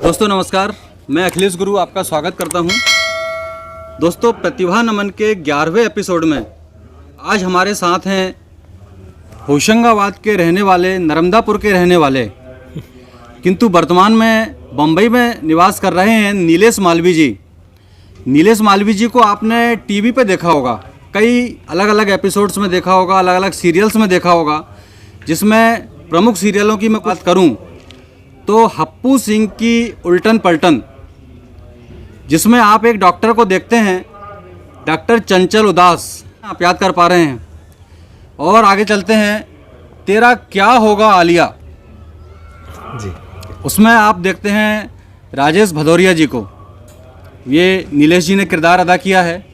दोस्तों नमस्कार, मैं अखिलेश गुरु आपका स्वागत करता हूं। दोस्तों प्रतिभा नमन के 11वें एपिसोड में आज हमारे साथ हैं होशंगाबाद के रहने वाले, नर्मदापुर के रहने वाले, किंतु वर्तमान में बम्बई में निवास कर रहे हैं नीलेश मालवी जी। नीलेश मालवी जी को आपने टीवी पे देखा होगा, कई अलग अलग एपिसोड्स में देखा होगा, अलग अलग सीरियल्स में देखा होगा। जिसमें प्रमुख सीरियलों की मैं बात करूं तो हप्पू सिंह की उल्टन पलटन, जिसमें आप एक डॉक्टर को देखते हैं, डॉक्टर चंचल उदास, आप याद कर पा रहे हैं। और आगे चलते हैं तेरा क्या होगा आलिया जी, उसमें आप देखते हैं राजेश भदौरिया जी को, ये नीलेश जी ने किरदार अदा किया है।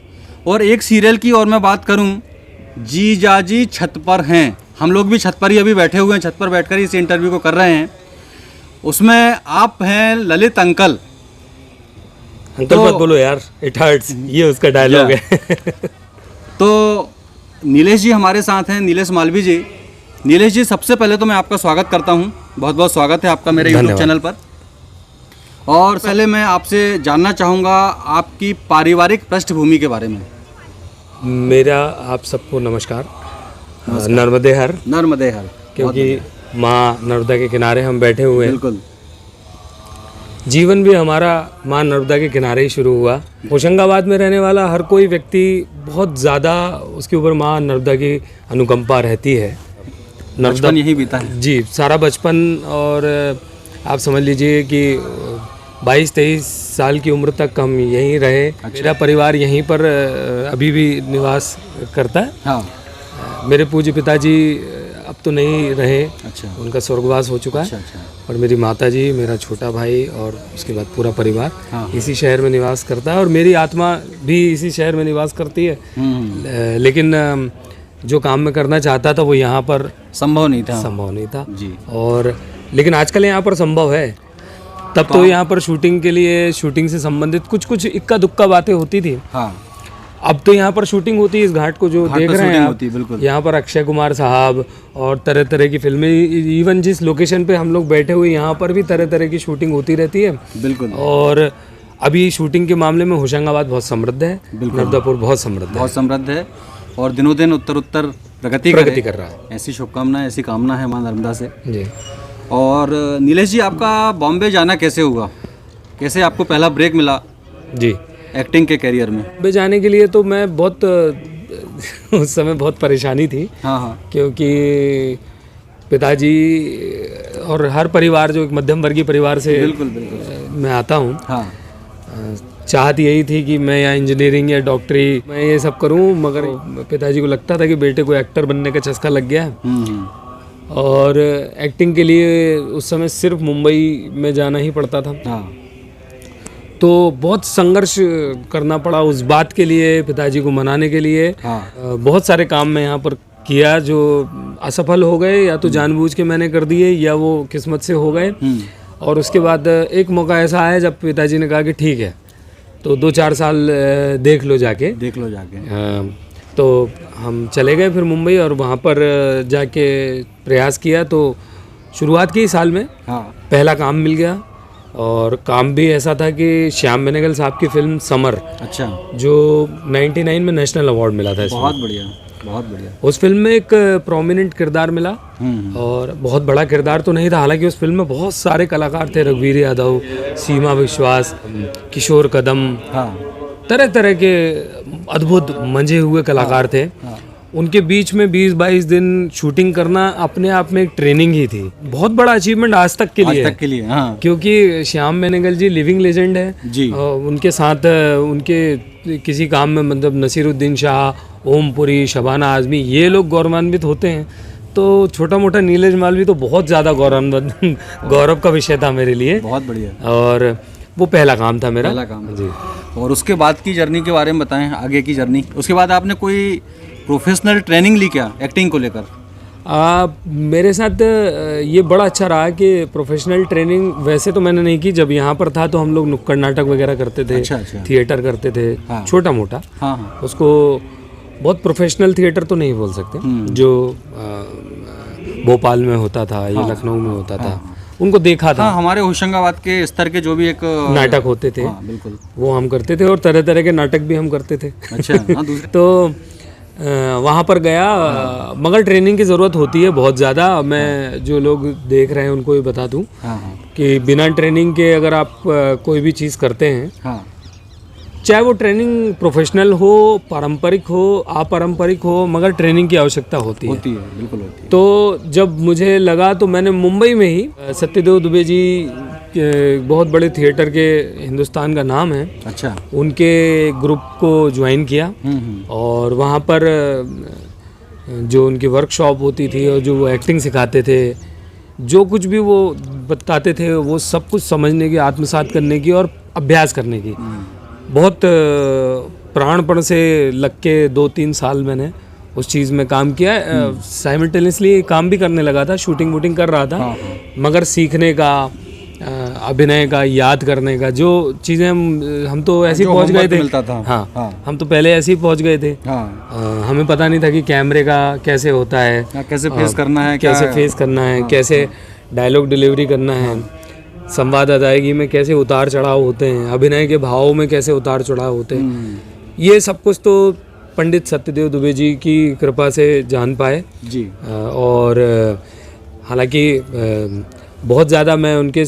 और एक सीरियल की और मैं बात करूं, जीजा जी छत पर हैं, हम लोग भी छत पर ही अभी बैठे हुए हैं, छत पर बैठकर इस इंटरव्यू को कर रहे हैं। उसमें आप हैं ललित अंकल। अंकल मत बोलो यार, इट हर्ट्स, ये उसका डायलॉग है। तो नीलेश जी हमारे साथ हैं, नीलेश मालवी जी। नीलेश जी, सबसे पहले तो मैं आपका स्वागत करता हूं, बहुत बहुत स्वागत है आपका मेरे यूट्यूब चैनल पर। और पहले मैं आपसे जानना चाहूँगा आपकी पारिवारिक पृष्ठभूमि के बारे में। मेरा आप सबको नमस्कार। नर्मदे हर, क्योंकि माँ नर्मदा के किनारे हम बैठे हुए हैं। बिल्कुल, जीवन भी हमारा माँ नर्मदा के किनारे ही शुरू हुआ। होशंगाबाद में रहने वाला हर कोई व्यक्ति बहुत ज़्यादा उसके ऊपर माँ नर्मदा की अनुकंपा रहती है। नर्मदा यही बीता है जी, सारा बचपन। और आप समझ लीजिए कि 22-23 साल की उम्र तक हम यहीं रहे। मेरा परिवार यहीं पर अभी भी निवास करता है। हाँ। मेरे पूज्य पिताजी अब तो नहीं रहे, अच्छा, उनका स्वर्गवास हो चुका है। अच्छा। और मेरी माताजी, मेरा छोटा भाई और उसके बाद पूरा परिवार हाँ। इसी शहर में निवास करता है। और मेरी आत्मा भी इसी शहर में निवास करती है। लेकिन जो काम मैं करना चाहता था वो यहाँ पर संभव नहीं था जी। और लेकिन आजकल यहाँ पर संभव है। तब तो यहाँ पर शूटिंग के लिए, शूटिंग से संबंधित कुछ इक्का दुक्का बातें होती थी। हाँ। अब तो यहाँ पर शूटिंग होती है, इस घाट को जो देख रहे हैं आप, यहाँ पर अक्षय कुमार साहब और तरह तरह की फिल्में, इवन जिस लोकेशन पे हम लोग बैठे हुए यहाँ पर भी तरह तरह की शूटिंग होती रहती है। बिल्कुल। और अभी शूटिंग के मामले में होशंगाबाद बहुत समृद्ध है, नर्मदापुर बहुत समृद्ध है और दिनों दिन उत्तर प्रगति कर रहा है। ऐसी शुभकामनाएं, ऐसी कामना है माँ नर्मदा से जी। और नीलेश जी, आपका बॉम्बे जाना कैसे हुआ, कैसे आपको पहला ब्रेक मिला जी एक्टिंग के करियर में? बॉम्बे जाने के लिए तो मैं बहुत उस समय बहुत परेशानी थी। हाँ। क्योंकि पिताजी और हर परिवार जो एक मध्यम वर्गीय परिवार से मैं आता हूँ, हाँ। चाहत यही थी कि मैं या इंजीनियरिंग या डॉक्टरी मैं ये सब करूँ, मगर पिताजी को लगता था कि बेटे को एक्टर बनने का चस्का लग गया है। और एक्टिंग के लिए उस समय सिर्फ मुंबई में जाना ही पड़ता था। हाँ। तो बहुत संघर्ष करना पड़ा उस बात के लिए, पिताजी को मनाने के लिए। हाँ। बहुत सारे काम मैं यहाँ पर किया जो असफल हो गए, या तो जानबूझ के मैंने कर दिए या वो किस्मत से हो गए। और उसके बाद एक मौका ऐसा आया जब पिताजी ने कहा कि ठीक है, तो 2-4 साल देख लो जाके। तो हम चले गए फिर मुंबई और वहाँ पर जाके प्रयास किया। तो शुरुआत की साल में पहला काम मिल गया। और काम भी ऐसा था कि श्याम बेनेगल साहब की फिल्म समर, अच्छा, जो 99 में नेशनल अवार्ड मिला था। बहुत बढ़िया। उस फिल्म में एक प्रोमिनेंट किरदार मिला। और बहुत बड़ा किरदार तो नहीं था, हालांकि उस फिल्म में बहुत सारे कलाकार थे, रघुवीर यादव, सीमा विश्वास, किशोर कदम, तरह तरह के अद्भुत मंजे हुए कलाकार थे। उनके बीच में 20-22 दिन शूटिंग करना अपने आप में एक ट्रेनिंग ही थी। बहुत बड़ा अचीवमेंट आज तक के लिए हाँ। क्योंकि श्याम बेनेगल जी लिविंग लेजेंड है जी। उनके साथ उनके किसी काम में मतलब नसीरुद्दीन शाह, ओम पुरी, शबाना आजमी, ये लोग गौरवान्वित होते हैं। तो छोटा मोटा नीलेश मालवी तो बहुत ज़्यादा गौरव का विषय था मेरे लिए। बहुत बढ़िया। और वो पहला काम था मेरा। पहला काम जी। और उसके बाद की जर्नी के बारे में बताएं, आगे की जर्नी। उसके बाद आपने कोई प्रोफेशनल ट्रेनिंग ली क्या एक्टिंग को लेकर? मेरे साथ ये बड़ा अच्छा रहा कि प्रोफेशनल ट्रेनिंग वैसे तो मैंने नहीं की। जब यहाँ पर था तो हम लोग नुक्कड़ नाटक वगैरह करते थे। अच्छा। थिएटर करते थे। हाँ। छोटा मोटा। हाँ। उसको बहुत प्रोफेशनल थिएटर तो नहीं बोल सकते, जो भोपाल में होता था या लखनऊ में होता था, उनको देखा था। हाँ, हमारे होशंगाबाद के स्तर के जो भी एक नाटक होते थे, हाँ, बिल्कुल वो हम करते थे और तरह तरह के नाटक भी हम करते थे। अच्छा। हाँ, दूसरे तो वहाँ पर गया, मगर ट्रेनिंग की ज़रूरत होती है बहुत ज़्यादा। मैं जो लोग देख रहे हैं उनको ये बता दूँ हाँ हाँ कि बिना ट्रेनिंग के अगर आप कोई भी चीज़ करते हैं, हाँ चाहे वो ट्रेनिंग प्रोफेशनल हो, पारंपरिक हो, अपारंपरिक हो, मगर ट्रेनिंग की आवश्यकता होती है। बिल्कुल होती है। तो जब मुझे लगा तो मैंने मुंबई में ही सत्यदेव दुबे जी के बहुत बड़े थिएटर के, हिंदुस्तान का नाम है, अच्छा। उनके ग्रुप को ज्वाइन किया और वहाँ पर जो उनकी वर्कशॉप होती थी और जो वो एक्टिंग सिखाते थे, जो कुछ भी वो बताते थे, वो सब कुछ समझने की, आत्मसात करने की और अभ्यास करने की बहुत प्राणपण से लग के 2-3 साल मैंने उस चीज़ में काम किया। साइमल्टेनियसली काम भी करने लगा था, शूटिंग वूटिंग कर रहा था, मगर सीखने का, अभिनय का, याद करने का, जो चीज़ें हम तो ऐसे ही पहुंच गए थे। हाँ, हम तो पहले ऐसे ही पहुंच गए थे। हमें पता नहीं था कि कैमरे का कैसे होता है, कैसे फेस करना है, कैसे फेस करना है, कैसे डायलॉग डिलीवरी करना है, संवाद अदायगी में कैसे उतार चढ़ाव होते हैं, अभिनय के भावों में कैसे उतार चढ़ाव होते हैं। ये सब कुछ तो पंडित सत्यदेव दुबे जी की कृपा से जान पाए जी। और हालांकि बहुत ज़्यादा मैं उनके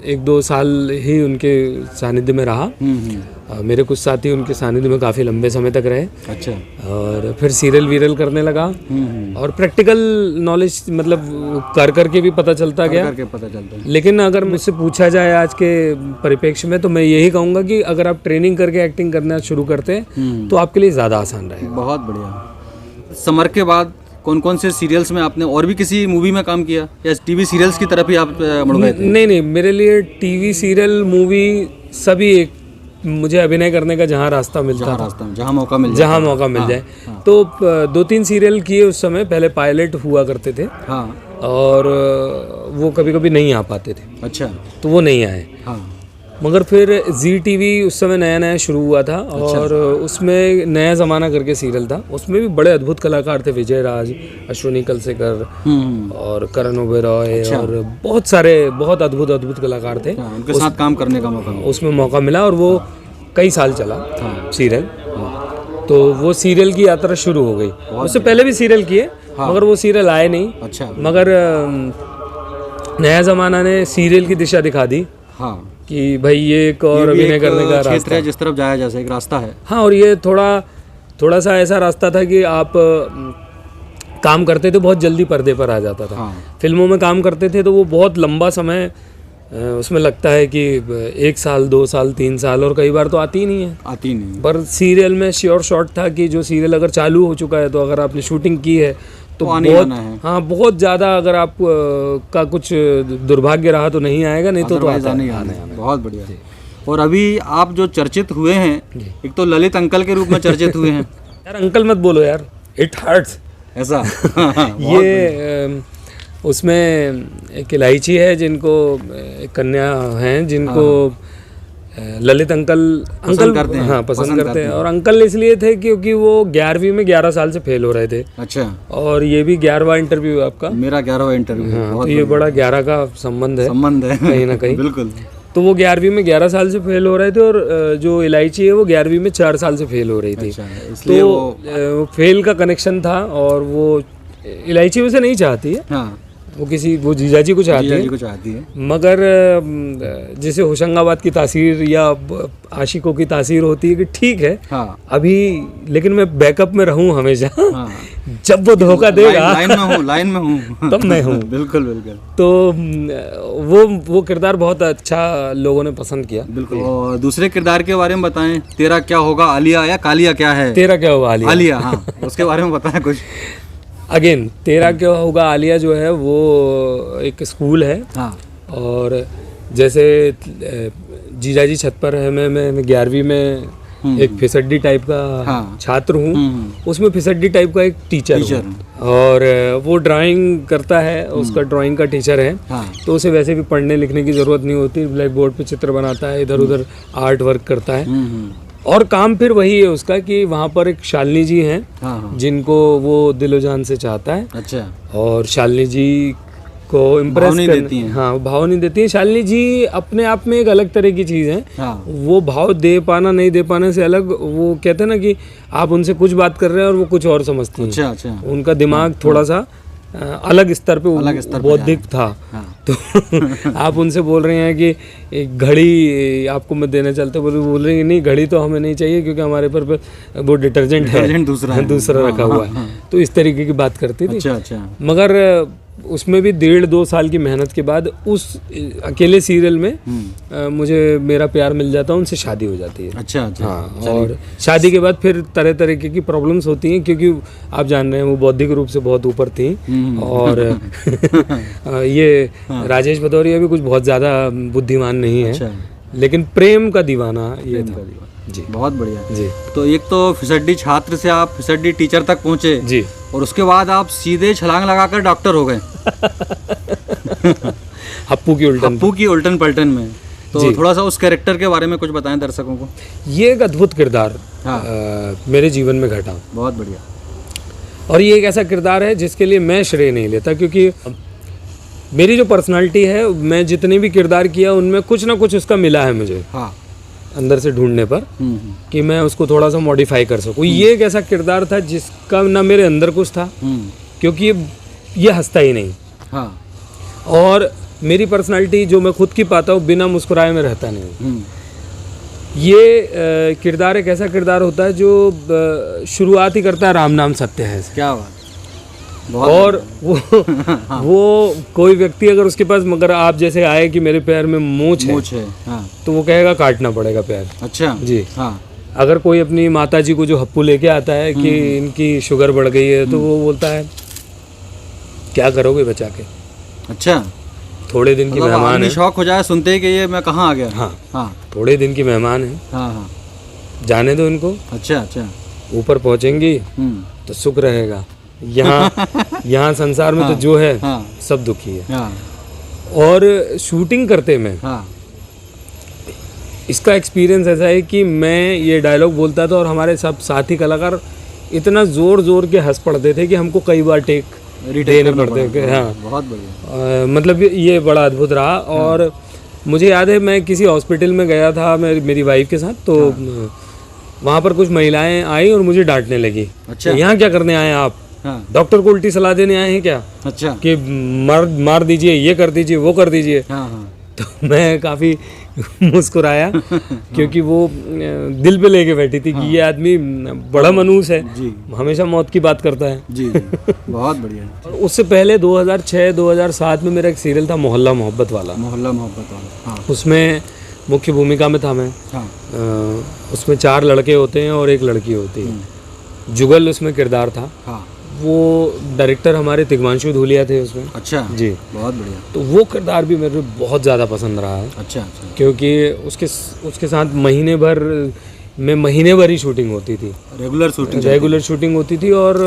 1-2 साल ही उनके सानिध्य में रहा। मेरे कुछ साथी उनके सानिध्य में काफ़ी लंबे समय तक रहे। अच्छा। और फिर सीरियल वीरियल करने लगा और प्रैक्टिकल नॉलेज मतलब कर करके भी पता चलता गया। लेकिन अगर मुझसे पूछा जाए आज के परिप्रेक्ष्य में, तो मैं यही कहूँगा कि अगर आप ट्रेनिंग करके एक्टिंग करना शुरू करते हैं तो आपके लिए ज़्यादा आसान रहेगा। बहुत बढ़िया। समर के बाद कौन कौन से सीरियल्स में आपने, और भी किसी मूवी में काम किया या टीवी सीरियल्स की तरफ ही आप मुड़ गए थे? नहीं, मेरे लिए टीवी सीरियल, मूवी सभी एक, मुझे अभिनय करने का जहाँ रास्ता मिलता था, जहाँ मौका मिल जाए। तो 2-3 सीरियल किए उस समय। पहले पायलट हुआ करते थे और वो कभी कभी नहीं आ पाते थे। अच्छा। तो वो नहीं आए। मगर फिर जी टीवी उस समय नया नया शुरू हुआ था और उसमें नया ज़माना करके सीरियल था। उसमें भी बड़े अद्भुत कलाकार थे, विजय राज, अश्विनी कलसेकर और करण ओबेरॉय और बहुत सारे बहुत अद्भुत कलाकार थे। उनके साथ काम करने का उसमें मौका मिला और वो कई साल चला सीरियल। तो वो सीरियल की यात्रा शुरू हो गई। उससे पहले भी सीरियल किए, मगर वो सीरियल आए नहीं। अच्छा। मगर नया ज़माना ने सीरियल की दिशा दिखा दी कि भाई ये एक और अभिनय करने का रास्ता है, जिस तरफ जाया जा सके, एक रास्ता है। हाँ, और ये थोड़ा सा ऐसा रास्ता था कि आप काम करते थे बहुत जल्दी पर्दे पर आ जाता था। फिल्मों में काम करते थे तो वो बहुत लंबा समय उसमें लगता है कि 1 साल, 2 साल, 3 साल, और कई बार तो आती ही नहीं है। पर सीरियल में श्योर शॉट था कि जो सीरियल अगर चालू हो चुका है, तो अगर आपने शूटिंग की है तो बहुत ज़्यादा, अगर आप का कुछ दुर्भाग्य रहा तो नहीं आएगा, नहीं तो आता है। बहुत बढ़िया। और अभी आप जो चर्चित हुए हैं, एक तो ललित अंकल के रूप में चर्चित हुए हैं। यार अंकल मत बोलो यार, इट हर्ट्स ऐसा। ये उसमें एक इलायची है, जिनको एक कन्या हैं, जिनको ललित अंकल करते हैं। पसंद करते हैं। और अंकल इसलिए थे क्योंकि वो 11वीं में 11 साल से फेल हो रहे थे। अच्छा। और ये भी 11वां इंटरव्यू है आपका? मेरा 11वां इंटरव्यू। हाँ, तो ये बड़ा 11 का संबंध है कहीं ना कहीं। बिल्कुल। तो वो 11वीं में 11 साल से फेल हो रहे थे और जो इलायची है वो 11वीं में 4 साल से फेल हो रही थी। इसलिए तो वो फेल का कनेक्शन था और वो इलायची उसे नहीं चाहती है। वो जीजाजी को चाहती है। मगर जैसे होशंगाबाद की तासीर या आशिकों की तासीर होती है कि ठीक है अभी, लेकिन मैं बैकअप में रहूं हमेशा। जब वो धोखा देगा, लाइन में हूँ तब मैं हूँ। बिल्कुल। तो वो किरदार बहुत अच्छा लोगों ने पसंद किया। बिल्कुल। और दूसरे किरदार के बारे में बताएं, तेरा क्या होगा आलिया, या कालिया क्या है? तेरा क्या होगा आलिया। हाँ, उसके बारे में बताएं कुछ। अगेन, तेरा क्या होगा आलिया जो है वो एक स्कूल है। और जैसे जीजाजी छत पर है, मैं 11वीं में एक फिसड्डी टाइप का छात्र हूँ। उसमें फिसड्डी टाइप का एक टीचर और वो ड्राइंग करता है, उसका ड्राइंग का टीचर है। तो उसे वैसे भी पढ़ने लिखने की ज़रूरत नहीं होती, ब्लैक बोर्ड पे चित्र बनाता है, इधर उधर आर्ट वर्क करता है। और काम फिर वही है उसका कि वहाँ पर एक शालिनी जी हैं जिनको वो दिलो जान से चाहता है। अच्छा। और शालिनी जी को इम्प्रेस नहीं करने, देती हैं। हाँ भाव नहीं देती हैं। शालिनी जी अपने आप में एक अलग तरह की चीज़ है। हाँ। वो भाव दे पाना नहीं दे पाने से अलग, वो कहते हैं ना कि आप उनसे कुछ बात कर रहे हैं और वो कुछ और समझती हैं। अच्छा अच्छा। उनका दिमाग थोड़ा सा अलग स्तर पे बौद्धिक था। हाँ। तो आप उनसे बोल रहे हैं कि एक घड़ी आपको मैं देना चाहता हूँ, बोल रहे हैं नहीं घड़ी तो हमें नहीं चाहिए क्योंकि हमारे पर वो डिटर्जेंट है, दूसरा रखा हुआ है। तो इस तरीके की बात करती थी। अच्छा अच्छा। मगर उसमें भी 1.5-2 साल की मेहनत के बाद उस अकेले सीरियल में मुझे मेरा प्यार मिल जाता है, उनसे शादी हो जाती है। अच्छा अच्छा। हाँ, और शादी के बाद फिर तरह तरीके की प्रॉब्लम्स होती हैं क्योंकि आप जान रहे हैं वो बौद्धिक रूप से बहुत ऊपर थी। और ये राजेश भदौरिया भी कुछ बहुत ज़्यादा बुद्धिमान नहीं है। अच्छा। लेकिन प्रेम का दीवाना ये था जी। बहुत बढ़िया जी। तो एक तो फिसड्डी छात्र से आप फिसड्डी टीचर तक पहुँचे जी। और उसके बाद आप सीधे छलांग लगाकर डॉक्टर हो गए हप्पू की उल्टन। हप्पू की उल्टन पलटन में। तो थोड़ा सा उस कैरेक्टर के बारे में कुछ बताएं दर्शकों को। ये एक अद्भुत किरदार हाँ। मेरे जीवन में घटा बहुत बढ़िया। और ये एक ऐसा किरदार है जिसके लिए मैं श्रेय नहीं लेता, क्योंकि मेरी जो पर्सनालिटी है, मैं जितने भी किरदार किया उनमें कुछ ना कुछ उसका मिला है मुझे। हाँ। अंदर से ढूंढने पर कि मैं उसको थोड़ा सा मॉडिफाई कर सकूं। ये एक ऐसा किरदार था जिसका ना मेरे अंदर कुछ था, क्योंकि ये हंसता ही नहीं। हाँ। और मेरी पर्सनालिटी जो मैं खुद की पाता हूँ, बिना मुस्कुराए में रहता नहीं। ये किरदार एक ऐसा किरदार होता है जो शुरुआत ही करता है राम नाम सत्य है से। क्या बात। और वो कोई व्यक्ति अगर उसके पास, मगर आप जैसे आए कि मेरे पैर में मूंछ है, हाँ। तो वो कहेगा काटना पड़ेगा पैर। अच्छा जी। हाँ। अगर कोई अपनी माता जी को जो हप्पू लेके आता है कि इनकी शुगर बढ़ गई है, तो वो बोलता है क्या करोगे बचा के। अच्छा। थोड़े दिन की मेहमान है। शौक हो जाए सुनते ही कि ये मैं कहाँ आ गया। हाँ हाँ। थोड़े दिन की मेहमान है। हाँ हाँ। जाने दो इनको। अच्छा अच्छा। ऊपर पहुंचेंगी तो सुख रहेगा। यहाँ संसार में तो जो है सब दुखी है। और शूटिंग करते में इसका एक्सपीरियंस ऐसा है कि मैं ये डायलॉग बोलता था और हमारे सब साथी कलाकार इतना जोर जोर के हंस पड़ते थे कि हमको कई बार टेक देने पड़ते थे। हाँ बहुत बढ़िया। मतलब ये बड़ा अद्भुत रहा। और मुझे याद है मैं किसी हॉस्पिटल में गया था मेरी वाइफ के साथ, तो वहाँ पर कुछ महिलाएं आई और मुझे डांटने लगी। अच्छा। यहाँ क्या करने आए आप? डॉक्टर को उल्टी सलाह देने आए हैं क्या? अच्छा। कि मार दीजिए, ये कर दीजिए, वो कर दीजिए। तो मैं काफ़ी मुस्कुराया क्योंकि वो दिल पे लेके बैठी थी कि ये आदमी बड़ा मनूस है, हमेशा मौत की बात करता है। जी बहुत बढ़िया। और उससे पहले 2006-2007 में मेरा एक सीरियल था मोहल्ला मोहब्बत वाला। हाँ। उसमें मुख्य भूमिका में था मैं। हाँ। उसमें 4 लड़के होते हैं और 1 लड़की होती है। जुगल उसमें किरदार था। हाँ। वो डायरेक्टर हमारे तिग्मांशु धूलिया थे उसमें। अच्छा जी। बहुत बढ़िया। तो वो किरदार भी मेरे बहुत ज़्यादा पसंद रहा है। अच्छा अच्छा। क्योंकि उसके साथ महीने भर ही शूटिंग होती थी। रेगुलर शूटिंग होती थी और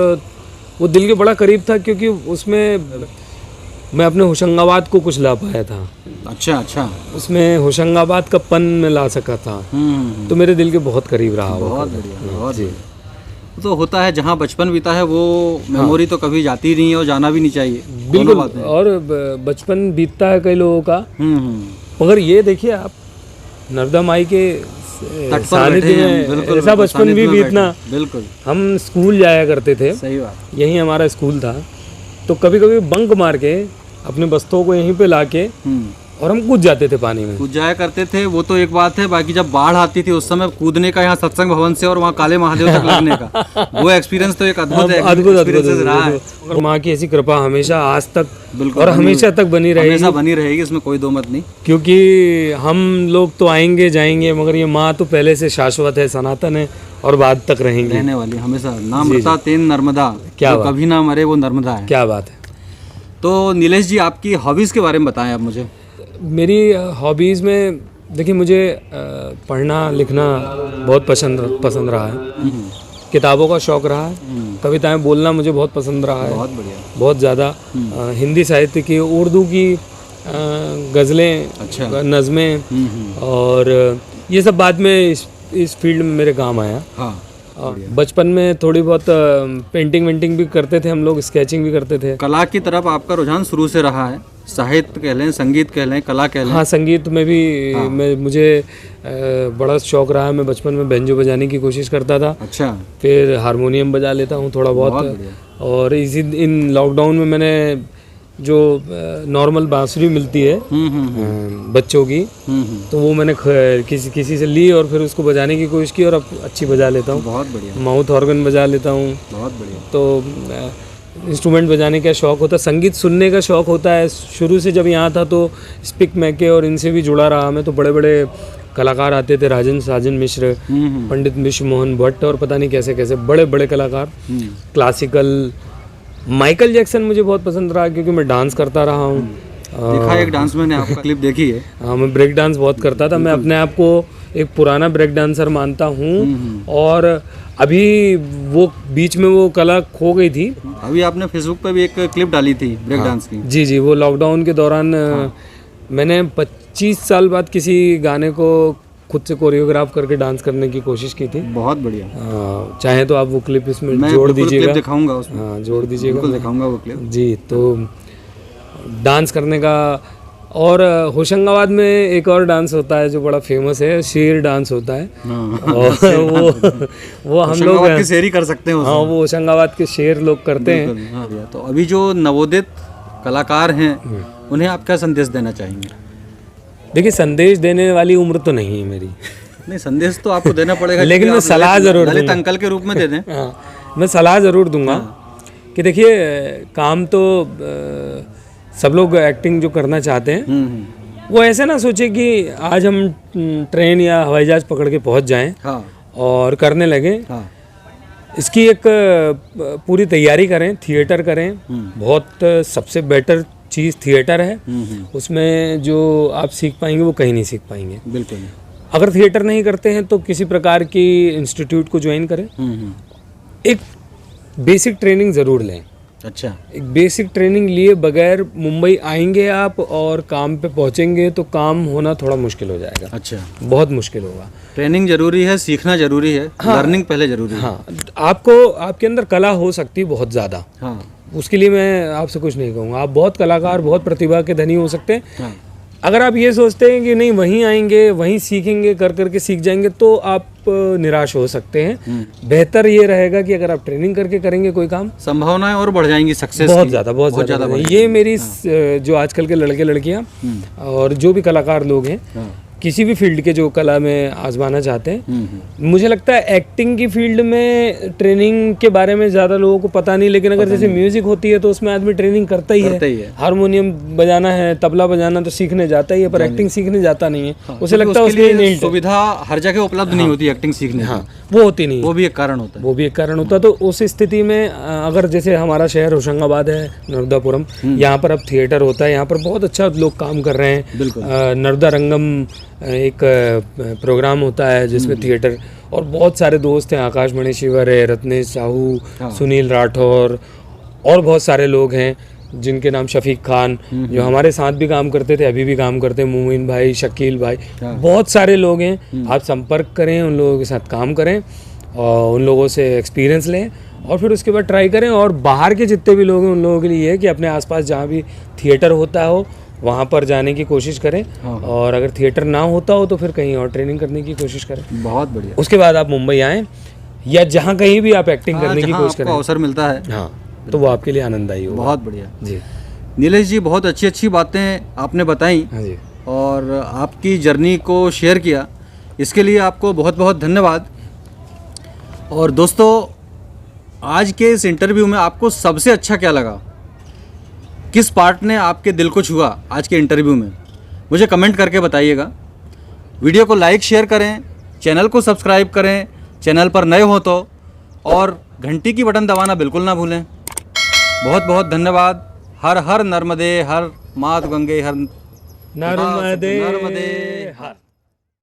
वो दिल के बड़ा करीब था, क्योंकि उसमें मैं अपने होशंगाबाद को कुछ ला पाया था। अच्छा अच्छा। उसमें होशंगाबाद का पन में ला सका था, तो मेरे दिल के बहुत करीब रहा। बहुत बढ़िया। बहुत जी। तो होता है जहाँ बचपन बीता है वो मेमोरी तो कभी जाती नहीं है और जाना भी नहीं चाहिए। बिल्कुल। और बचपन बीतता है कई लोगों का, मगर ये देखिए आप नर्मदा माई के सानिध्य में ऐसा बचपन भी बीतना। बिल्कुल। हम स्कूल जाया करते थे। सही बात। यही हमारा स्कूल था, तो कभी कभी बंक मार के अपने बस्तों को यहीं पे लाके और हम कूद जाते थे पानी में। कूद जाया करते थे, वो तो एक बात है। बाकी जब बाढ़ आती थी उस समय कूदने का यहाँ सत्संग भवन से और वहाँ काले महादेव तक लगने का वो एक्सपीरियंस तो एक अद्भुत रहा है। और माँ की ऐसी कृपा हमेशा आज तक और हमेशा तक बनी रहेगी, इसमें कोई दो मत नहीं। क्योंकि हम लोग तो आएंगे जाएंगे, मगर ये माँ तो पहले से शाश्वत है, सनातन है और बाद तक रहेंगी, रहने वाली हमेशा। नाम रता तेन नर्मदा, क्या कभी ना मरे वो नर्मदा है। क्या बात है। तो नीलेश जी, आपकी हॉबीज के बारे में बताएं आप मुझे। मेरी हॉबीज़ में देखिए, मुझे पढ़ना लिखना बहुत पसंद रहा है। किताबों का शौक़ रहा है। कविताएं बोलना मुझे बहुत पसंद रहा है। बहुत बढ़िया। बहुत ज़्यादा। हिंदी साहित्य की, उर्दू की गज़लें, अच्छा, नज़में, और ये सब बाद में इस फील्ड में मेरे काम आया। हाँ। बचपन में थोड़ी बहुत पेंटिंग वेंटिंग भी करते थे हम लोग, स्केचिंग भी करते थे। कला की तरफ आपका रुझान शुरू से रहा है, साहित्य कह लें, संगीत कह लें, कला कह लें। हाँ, संगीत में भी मुझे बड़ा शौक रहा। मैं बचपन में बैंजो बजाने की कोशिश करता था। अच्छा। फिर हारमोनियम बजा लेता हूँ थोड़ा बहुत। और इन लॉकडाउन में मैंने जो नॉर्मल बांसुरी मिलती है बच्चों की, तो वो मैंने किसी से ली और फिर उसको बजाने की कोशिश की और अब अच्छी बजा लेता हूँ। बहुत बढ़िया। माउथ ऑर्गन बजा लेता हूँ। बहुत बढ़िया। तो इंस्ट्रूमेंट बजाने का शौक़ होता है, संगीत सुनने का शौक़ होता है शुरू से। जब यहाँ था तो स्पिक मैके और इनसे भी जुड़ा रहा मैं। तो बड़े बड़े कलाकार आते थे, साजन मिश्र, पंडित विश्व मोहन भट्ट और पता नहीं कैसे कैसे बड़े बड़े कलाकार। क्लासिकल, माइकल जैक्सन मुझे बहुत पसंद रहा क्योंकि मैं डांस करता रहा हूँ। देखा एक डांस मैंने आपका क्लिप देखी है। हाँ, मैं ब्रेक डांस बहुत करता था। मैं अपने आप को एक पुराना ब्रेक डांसर मानता हूँ और अभी वो बीच में वो कला खो गई थी। अभी आपने फेसबुक पे भी एक क्लिप डाली थी ब्रेक डांस की। जी जी, वो लॉकडाउन के दौरान मैंने 25 साल बाद किसी गाने को खुद से कोरियोग्राफ करके डांस करने की कोशिश की थी। बहुत बढ़िया। चाहे तो आप वो क्लिप इसमें जोड़ दीजिएगा। क्लिप दिखाऊंगा उसमें। हाँ, जोड़ दीजिएगा। बिल्कुल दिखाऊंगा वो क्लिप। जी, तो डांस करने का। और होशंगाबाद में एक और डांस होता है जो बड़ा फेमस है, शेर डांस होता है। और वो हम लोग की शेरी कर सकते हैं। हाँ, वो होशंगाबाद के शेर लोग करते हैं। हाँ, तो अभी जो नवोदित कलाकार हैं उन्हें आप क्या संदेश देना चाहेंगे? देखिए, संदेश देने वाली उम्र तो नहीं है मेरी। नहीं, संदेश तो आपको देना पड़ेगा। लेकिन मैं सलाह जरूर दूंगा। अंकल के रूप में दे दें। हाँ, मैं सलाह जरूर दूंगा कि देखिए, काम तो सब लोग एक्टिंग जो करना चाहते हैं वो ऐसे ना सोचे कि आज हम ट्रेन या हवाई जहाज पकड़ के पहुंच जाएं। हाँ। और करने लगे। हाँ। इसकी एक पूरी तैयारी करें, थिएटर करें। बहुत सबसे बेटर चीज़ थिएटर है। उसमें जो आप सीख पाएंगे वो कहीं नहीं सीख पाएंगे। बिल्कुल। अगर थिएटर नहीं करते हैं तो किसी प्रकार की इंस्टीट्यूट को ज्वाइन करें। एक बेसिक ट्रेनिंग ज़रूर लें। अच्छा। एक बेसिक ट्रेनिंग लिए बगैर मुंबई आएंगे आप और काम पे पहुंचेंगे तो काम होना थोड़ा मुश्किल हो जाएगा। अच्छा। बहुत मुश्किल होगा। ट्रेनिंग जरूरी है, सीखना जरूरी है। हाँ, लर्निंग पहले जरूरी है। हाँ, आपको आपके अंदर कला हो सकती है बहुत ज़्यादा। हाँ, उसके लिए मैं आपसे कुछ नहीं कहूँगा। आप बहुत कलाकार, बहुत प्रतिभा के धनी हो सकते हैं। हाँ। अगर आप ये सोचते हैं कि नहीं वहीं आएंगे, वहीं सीखेंगे, कर करके सीख जाएंगे, तो आप निराश हो सकते हैं। बेहतर ये रहेगा कि अगर आप ट्रेनिंग करके करेंगे कोई काम, संभावनाएं और बढ़ जाएंगी सक्सेस बहुत ज़्यादा। ये मेरी जो आजकल के लड़के लड़कियां और जो भी कलाकार लोग हैं, किसी भी फील्ड के जो कला में आजमाना चाहते हैं, मुझे लगता है एक्टिंग की फील्ड में ट्रेनिंग के बारे में ज़्यादा लोगों को पता नहीं। लेकिन अगर जैसे म्यूजिक होती है तो उसमें आदमी ट्रेनिंग करता ही है। हारमोनियम बजाना है, तबला बजाना तो सीखने जाता ही है, पर एक्टिंग सीखने जाता नहीं है। उसे लगता है उसकी सुविधा हर जगह उपलब्ध नहीं होती एक्टिंग सीखने। हाँ, वो होती नहीं। वो भी एक कारण होता है। वो भी एक कारण होता है। तो उस स्थिति में अगर जैसे हमारा शहर होशंगाबाद है, नर्मदापुरम, यहाँ पर अब थिएटर होता है, यहाँ पर बहुत अच्छा लोग काम कर रहे हैं। नर्मदा रंगम एक प्रोग्राम होता है जिसमें थिएटर, और बहुत सारे दोस्त हैं, आकाश मणिशिवर है, रत्नेश साहू, सुनील राठौर और बहुत सारे लोग हैं जिनके नाम, शफीक खान जो हमारे साथ भी काम करते थे, अभी भी काम करते हैं, मोमिन भाई, शकील भाई, बहुत सारे लोग हैं। आप संपर्क करें, उन लोगों के साथ काम करें और उन लोगों से एक्सपीरियंस लें और फिर उसके बाद ट्राई करें। और बाहर के जितने भी लोग हैं उन लोगों के लिए है कि अपने आसपास जहाँ भी थिएटर होता हो वहाँ पर जाने की कोशिश करें। और अगर थिएटर ना होता हो तो फिर कहीं और ट्रेनिंग करने की कोशिश करें। बहुत बढ़िया। उसके बाद आप मुंबई आएँ या जहाँ कहीं भी आप एक्टिंग करने की कोशिश करें, अवसर मिलता है, हाँ, तो वो आपके लिए आनंददायी होगा। बहुत बढ़िया जी। नीलेश जी, बहुत अच्छी अच्छी बातें आपने बताई। हाँ जी। और आपकी जर्नी को शेयर किया, इसके लिए आपको बहुत बहुत धन्यवाद। और दोस्तों, आज के इस इंटरव्यू में आपको सबसे अच्छा क्या लगा, किस पार्ट ने आपके दिल को छुआ आज के इंटरव्यू में, मुझे कमेंट करके बताइएगा। वीडियो को लाइक शेयर करें, चैनल को सब्सक्राइब करें, चैनल पर नए हो तो, और घंटी की बटन दबाना बिल्कुल ना भूलें। बहुत बहुत धन्यवाद। हर हर नर्मदे, हर मात गंगे, हर नर्मदे हर।